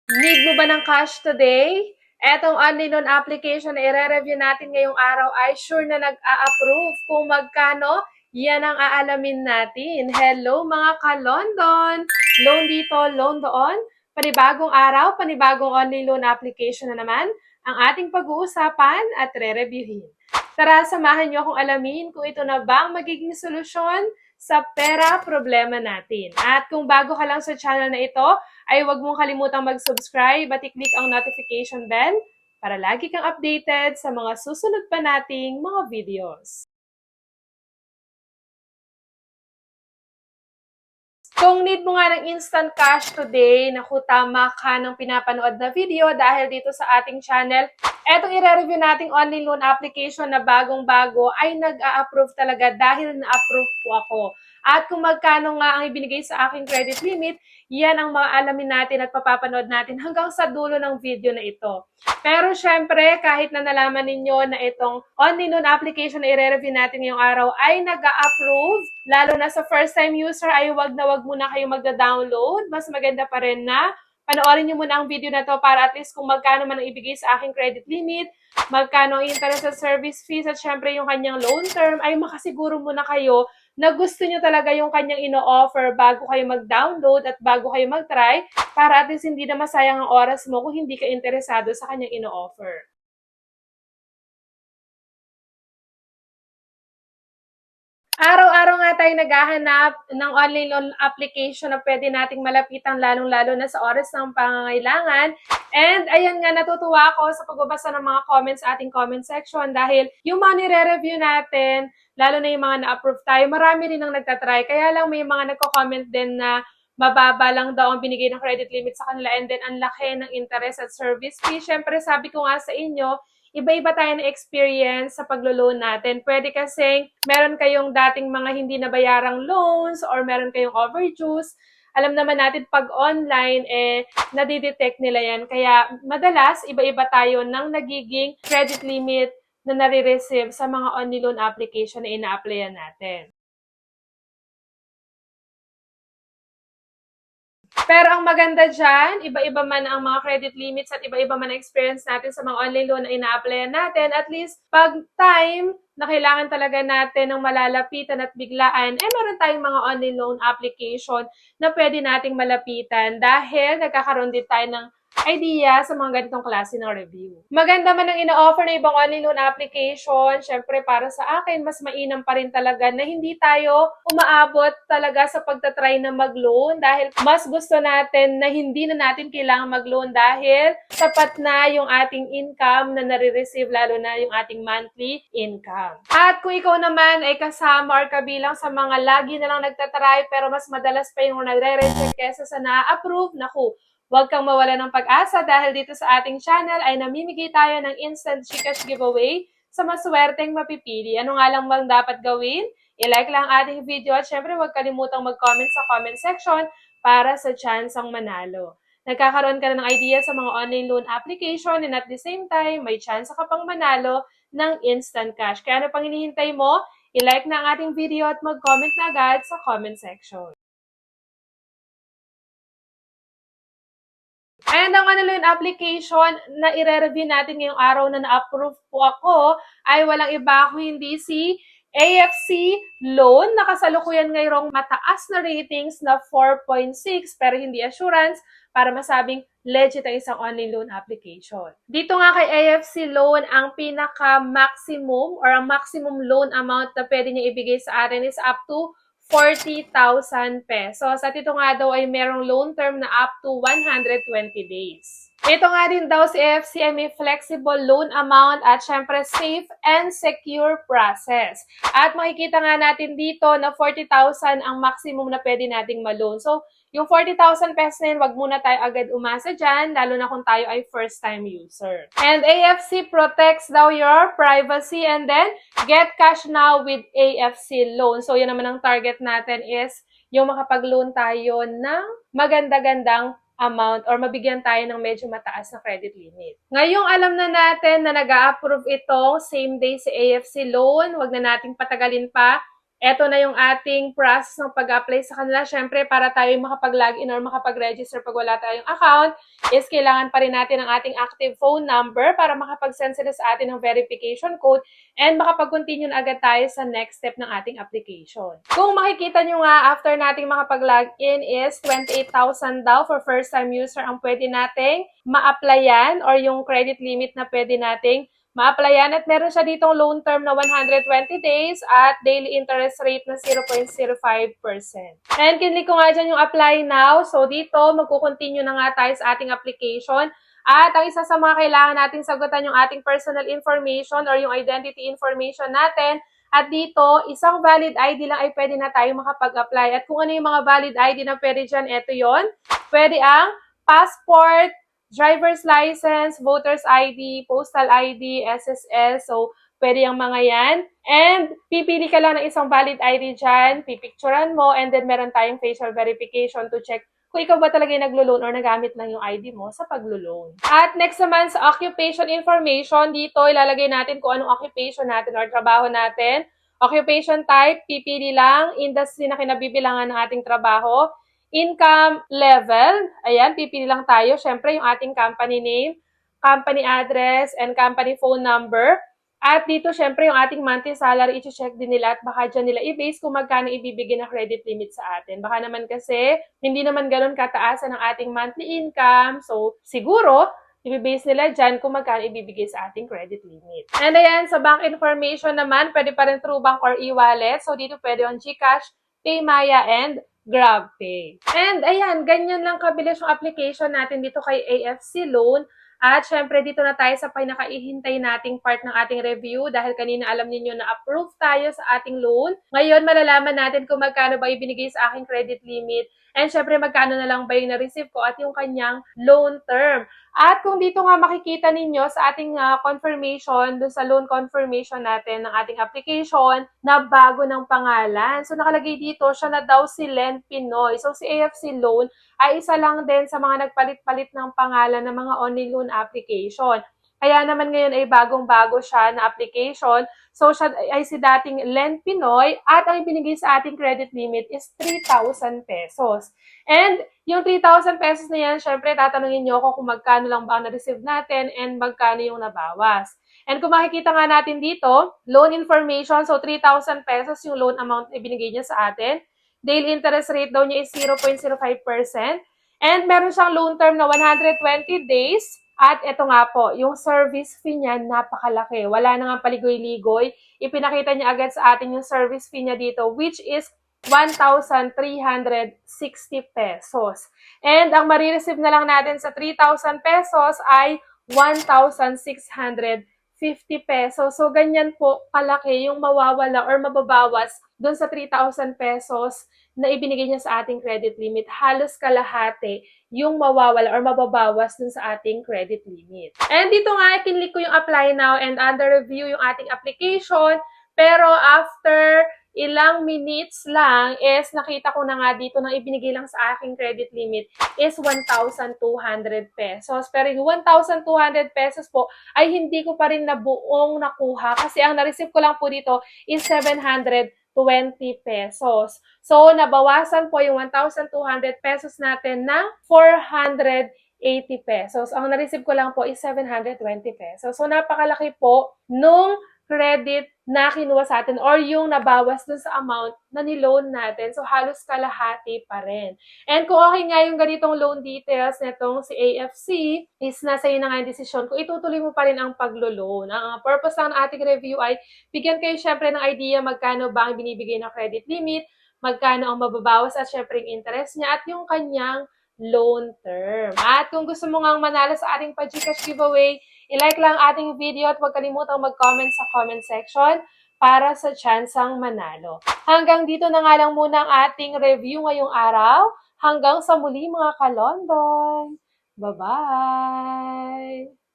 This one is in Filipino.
Need mo ba ng cash today? Etong online loan application na i-review natin ngayong araw ay sure na nag-a-approve. Kung magkano, yan ang aalamin natin. Hello mga ka-London! Loan dito, loan doon. Panibagong araw, panibagong online loan application na naman ang ating pag-uusapan at re-reviewin. Tara, samahan niyo akong alamin kung ito na ba ang magiging solusyon sa pera problema natin. At kung bago ka lang sa channel na ito, ay huwag mong kalimutang mag-subscribe at i-click ang notification bell para lagi kang updated sa mga susunod pa nating mga videos. Kung need mo nga ng instant cash today, naku, tama ka ng pinapanood na video dahil dito sa ating channel, etong i-review nating online loan application na bagong-bago ay nag-a-approve talaga dahil na-approve po ako. At kung magkano nga ang ibinigay sa aking credit limit, yan ang maaalamin natin at papapanood natin hanggang sa dulo ng video na ito. Pero syempre, kahit na nalaman ninyo na itong online loan application na i-review natin ngayong araw ay nag-a-approve, lalo na sa first-time user ay wag na wag muna kayo magda-download. Mas maganda pa rin na panoorin nyo muna ang video na to para at least kung magkano man ang ibigay sa aking credit limit, magkano ang interest at service fees, at syempre yung kanyang loan term, ay makasiguro muna kayo na gusto nyo talaga yung kanyang ino-offer bago kayo mag-download at bago kayo mag-try para at least hindi na masayang ang oras mo kung hindi ka interesado sa kanyang ino-offer. Araw-araw nga tayo naghahanap ng online loan application na pwede nating malapitan lalong-lalo na sa oras ng pangangailangan. And ayan nga, natutuwa ako sa pagbabasa ng mga comments sa ating comment section dahil yung mga nire-review natin, lalo na yung mga na-approve tayo, marami rin ang nagtatry. Kaya lang may mga nagko-comment din na mababa lang daw ang binigay ng credit limit sa kanila and then ang laki ng interest at service fee. Siyempre, sabi ko nga sa inyo, iba-iba tayo na experience sa paglo-loan natin. Pwede kasing meron kayong dating mga hindi nabayarang loans or meron kayong overdues. Alam naman natin pag online, nadidetect nila yan. Kaya madalas, iba-iba tayo ng nagiging credit limit na nare-receive sa mga online loan application na ina-applyan natin. Pero ang maganda dyan, iba-iba man ang mga credit limits at iba-iba man ang experience natin sa mga online loan na ina-applyan natin, at least pag time na kailangan talaga natin ng malalapitan at biglaan, meron tayong mga online loan application na pwede nating malapitan dahil nagkakaroon din tayo ng idea sa mga ganitong klase ng review. Maganda man ang ina-offer na ibang online loan application, syempre para sa akin, mas mainam pa rin talaga na hindi tayo umaabot talaga sa pagtatry na mag-loan dahil mas gusto natin na hindi na natin kailangan mag-loan dahil sapat na yung ating income na nare-receive, lalo na yung ating monthly income. At kung ikaw naman ay kasama or kabilang sa mga lagi na lang nagtatry pero mas madalas pa yung nagre-reject kesa sa na-approve, naku, huwag kang mawala ng pag-asa dahil dito sa ating channel ay namimigay tayo ng instant GCash giveaway sa maswerteng mapipili. Ano nga lang bang dapat gawin? I-like lang ating video at syempre huwag kalimutang mag-comment sa comment section para sa chance ang manalo. Nagkakaroon ka na ng idea sa mga online loan application and at the same time, may chance ka pang manalo ng instant cash. Kaya ano pang hinihintay mo? I-like na ang ating video at mag-comment na agad sa comment section. And ang ano loan application na i-review natin ngayong araw na na-approve po ako ay walang iba kung hindi si AFC Loan. Nakasalukuyan ngayong mataas na ratings na 4.6 pero hindi assurance para masabing legit ang isang online loan application. Dito nga kay AFC Loan, ang pinaka-maximum or ang maximum loan amount na pwede niya ibigay sa atin is up to 40,000 pesos. At ito nga daw ay merong loan term na up to 120 days. Ito nga din daw si AFC ay may flexible loan amount at syempre safe and secure process. At makikita nga natin dito na 40,000 ang maximum na pwede nating ma-loan. So, yung 40,000 pesos na yun, wag muna tayo agad umasa dyan, lalo na kung tayo ay first-time user. And AFC protects daw your privacy and then get cash now with AFC Loan. So, yun naman ang target natin is yung makapag-loan tayo ng maganda-gandang amount or mabigyan tayo ng medyo mataas na credit limit. Ngayong alam na natin na nag-a-approve ito, same day si AFC Loan, wag na nating patagalin pa. eto na yung ating process ng pag-apply sa kanila. Syempre, para tayo makapag-login or makapag-register pag wala tayong account, is kailangan pa rin natin ang ating active phone number para makapag-send sila sa atin ng verification code and makapag-continue na agad tayo sa next step ng ating application. Kung makikita nyo nga, after nating makapag-login is 28,000 daw for first-time user ang pwede nating ma-applyan or yung credit limit na pwede nating ma-applyan at meron siya ditong loan term na 120 days at daily interest rate na 0.05%. And kinlik ko nga dyan yung apply now. So dito, magkukontinue na nga tayo sa ating application. At ang isa sa mga kailangan nating sagutan yung ating personal information or yung identity information natin. At dito, isang valid ID lang ay pwede na tayo makapag-apply. At kung ano yung mga valid ID na pwede dyan, eto yon. Pwede ang passport, driver's license, voter's ID, postal ID, SSS. So, pwede yung mga yan. And, pipili ka lang ng isang valid ID dyan, pipicturan mo, and then meron tayong facial verification to check kung ikaw ba talaga yung naglo-loan or nagamit lang yung ID mo sa paglo-loan. At next naman sa occupation information, dito ilalagay natin kung anong occupation natin or trabaho natin. Occupation type, pipili lang, industry na kinabibilangan ng ating trabaho. Income level, ayan, pipili lang tayo. Siyempre, yung ating company name, company address, and company phone number. At dito, siyempre, yung ating monthly salary, i-check din nila at baka dyan nila i-base kung magkano ibibigay na credit limit sa atin. Baka naman kasi, hindi naman ganun kataasan ng ating monthly income. So, siguro, i-base nila dyan kung magkano ibibigay sa ating credit limit. And ayan, sa bank information naman, pwede pa rin through bank or e-wallet. So, dito pwede on GCash, PayMaya, and GrabPay. And ayan, ganyan lang kabilis yung application natin dito kay AFC Loan. At syempre, dito na tayo sa pinakaihintay nating part ng ating review dahil kanina alam niyo na approve tayo sa ating loan. Ngayon, malalaman natin kung magkano ba ibinigay sa aking credit limit and syempre, magkano na lang ba yung na-receive ko at yung kanyang loan term. At kung dito nga makikita ninyo sa ating confirmation, dun sa loan confirmation natin ng ating application, na bago ng pangalan. So, nakalagay dito, siya na daw si Len Pinoy. So, si AFC Loan ay isa lang din sa mga nagpalit-palit ng pangalan ng mga online loan application. Kaya naman ngayon ay bagong-bago siya na application. So, siya ay si dating Len Pinoy at ang ibinigay sa ating credit limit is 3,000 pesos. And yung 3,000 pesos na yan, syempre tatanungin niyo ako kung magkano lang ba ang na-receive natin and magkano yung nabawas. And kung makikita nga natin dito, loan information, so 3,000 pesos yung loan amount na ibinigay niya sa atin. Daily interest rate daw niya is 0.05%. And meron siyang loan term na 120 days. At ito nga po, yung service fee niya napakalaki. Wala na nga paligoy-ligoy. Ipinakita niya agad sa atin yung service fee niya dito, which is 1,360 pesos. And ang marireceive na lang natin sa 3,000 pesos ay 1,650 pesos. So, ganyan po kalaki yung mawawala or mababawas doon sa 3,000 pesos na ibinigay niya sa ating credit limit. Halos kalahati yung mawawala or mababawas dun sa ating credit limit. And dito nga, kinlik ko yung apply now and under review yung ating application. Pero after ilang minutes lang is nakita ko na nga dito na ibinigay lang sa aking credit limit is 1,200 pesos. Pero yung 1,200 pesos po ay hindi ko pa rin na buong nakuha kasi ang na-receive ko lang po dito is 720 pesos. So, nabawasan po yung 1,200 pesos natin ng 480 pesos. Ang na-receive ko lang po is 720 pesos. So, napakalaki po nung credit na kinuha sa atin or yung nabawas dun sa amount na niloan natin. So, halos kalahati pa rin. And kung okay nga yung ganitong loan details netong si AFC, is nasa iyo na nga yung desisyon kung itutuloy mo pa rin ang paglo-loan. Ang purpose lang ng ating review ay bigyan kayo syempre ng idea magkano ba ang binibigay ng credit limit, magkano ang mababawas at syempre yung interest niya at yung kanyang loan term. At kung gusto mo nga manalo sa ating pa-GCash giveaway, i-like lang ating video at huwag kalimutang mag-comment sa comment section para sa tsansang manalo. Hanggang dito na nga lang muna ang ating review ngayong araw. Hanggang sa muli mga kalondon. Bye-bye!